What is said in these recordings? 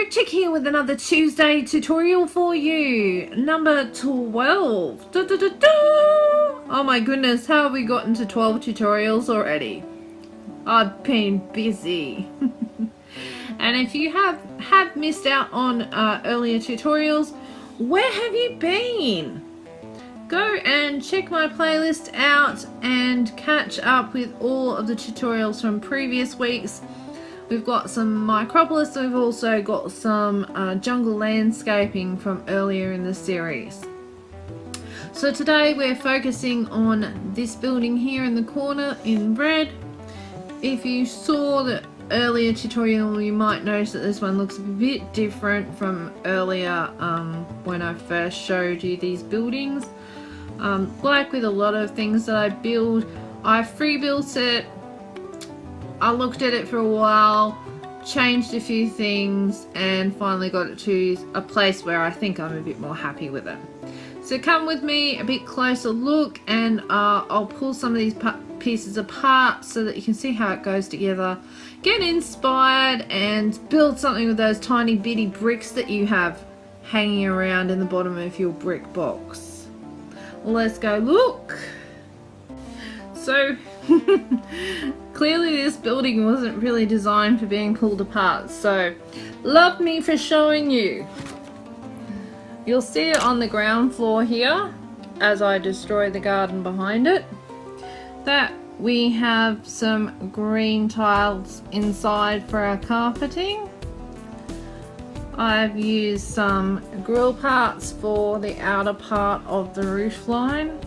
Brick Chick here with another Tuesday tutorial for you. Number 12. Oh my goodness, how have we gotten to 12 tutorials already? I've been busy. And if you have missed out on earlier tutorials, where have you been? Go and check my playlist out and catch up with all of the tutorials from previous weeks. We've got some Micropolis, and we've also got some jungle landscaping from earlier in the series. So today we're focusing on this building here in the corner in red. If you saw the earlier tutorial, you might notice that this one looks a bit different from earlier when I first showed you these buildings. Like with a lot of things that I build, I free built it. I looked at it for a while, changed a few things, and finally got it to a place where I think I'm a bit more happy with it. So come with me, a bit closer look, and I'll pull some of these pieces apart so that you can see how it goes together. Get inspired and build something with those tiny bitty bricks that you have hanging around in the bottom of your brick box. Let's go look. So clearly this building wasn't really designed for being pulled apart, so love me for showing you. You'll see it on the ground floor here as I destroy the garden behind it, that we have some green tiles inside for our carpeting. I've used some grill parts for the outer part of the roof line,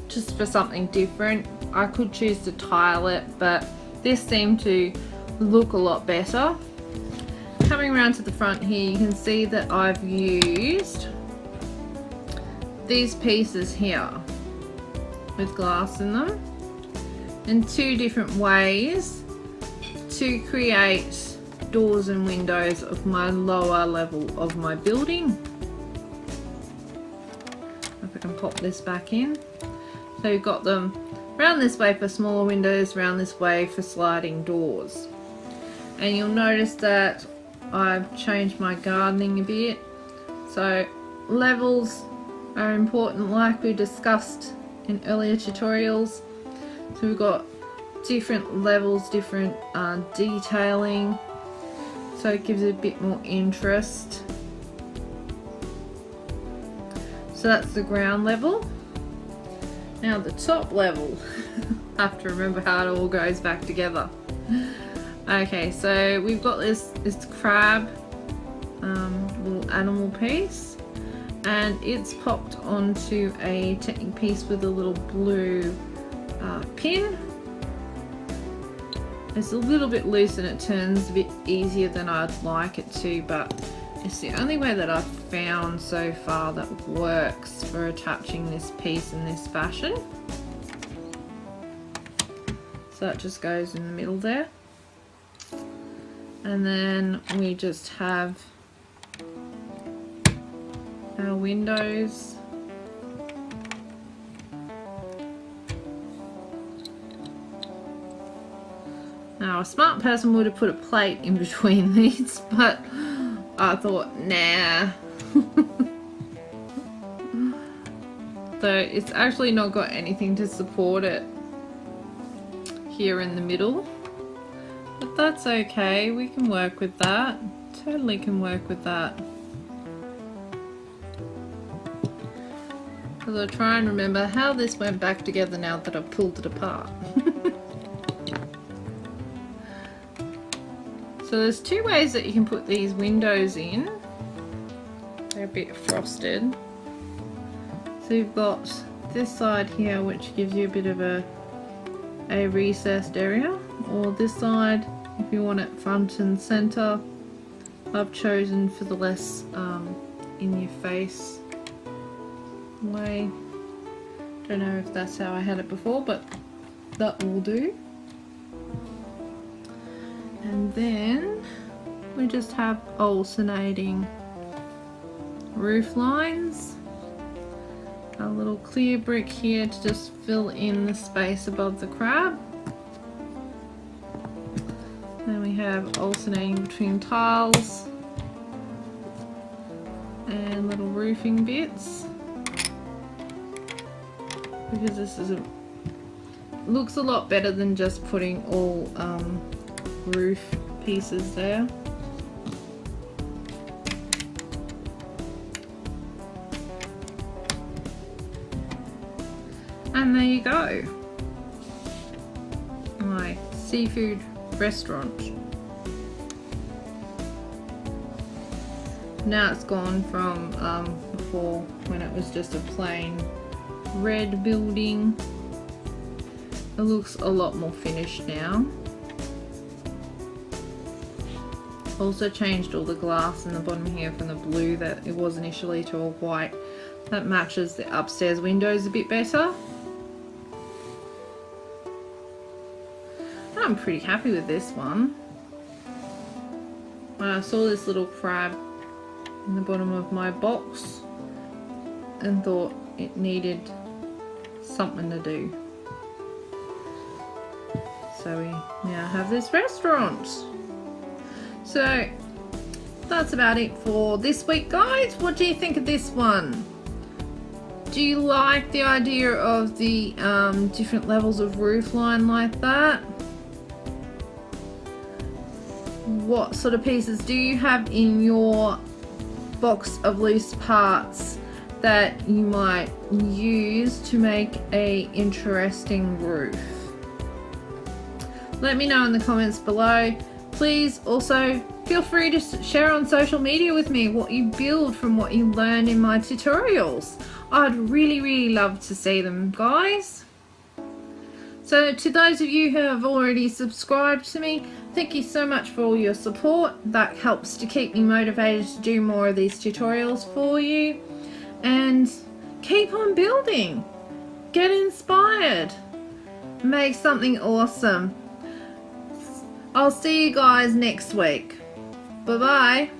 just for something different. I could choose to tile it, but this seemed to look a lot better. Coming around to the front here, you can see that I've used these pieces here with glass in them in two different ways to create doors and windows of my lower level of my building. If I can pop this back in. So you've got them round this way for smaller windows, round this way for sliding doors. And you'll notice that I've changed my gardening a bit. So levels are important, like we discussed in earlier tutorials. So we've got different levels, different detailing, so it gives it a bit more interest. So that's the ground level. Now the top level, I have to remember how it all goes back together. Okay, so we've got this crab little animal piece, and it's popped onto a Technic piece with a little blue pin. It's a little bit loose and it turns a bit easier than I'd like it to, but it's the only way that I've found so far that works for attaching this piece in this fashion. So that just goes in the middle there. And then we just have our windows. Now a smart person would have put a plate in between these, but I thought, nah. So it's actually not got anything to support it here in the middle, but that's okay, we can work with that. Totally can work with that. Because I'll try and remember how this went back together now that I've pulled it apart. So there's two ways that you can put these windows in. They're a bit frosted. So you've got this side here, which gives you a bit of a recessed area, or this side if you want it front and center. I've chosen for the less in your face way. Don't know if that's how I had it before, but that will do. And then we just have alternating roof lines. A little clear brick here to just fill in the space above the crab. Then we have alternating between tiles. and little roofing bits, because this is looks a lot better than just putting all roof pieces there. And there you go, my seafood restaurant. Now it's gone from before, when it was just a plain red building. It looks a lot more finished now. Also changed all the glass in the bottom here from the blue that it was initially to a white. That matches the upstairs windows a bit better. I'm pretty happy with this one. I saw this little crab in the bottom of my box and thought it needed something to do. So we now have this restaurant. So that's about it for this week, guys. What do you think of this one? Do you like the idea of the different levels of roof line like that? What sort of pieces do you have in your box of loose parts that you might use to make a interesting roof? Let me know in the comments below. Please also feel free to share on social media with me what you build from what you learn in my tutorials. I'd really love to see them, guys. So to those of you who have already subscribed to me, thank you so much for all your support. That helps to keep me motivated to do more of these tutorials for you. And keep on building. Get inspired. Make something awesome. I'll see you guys next week. Bye bye.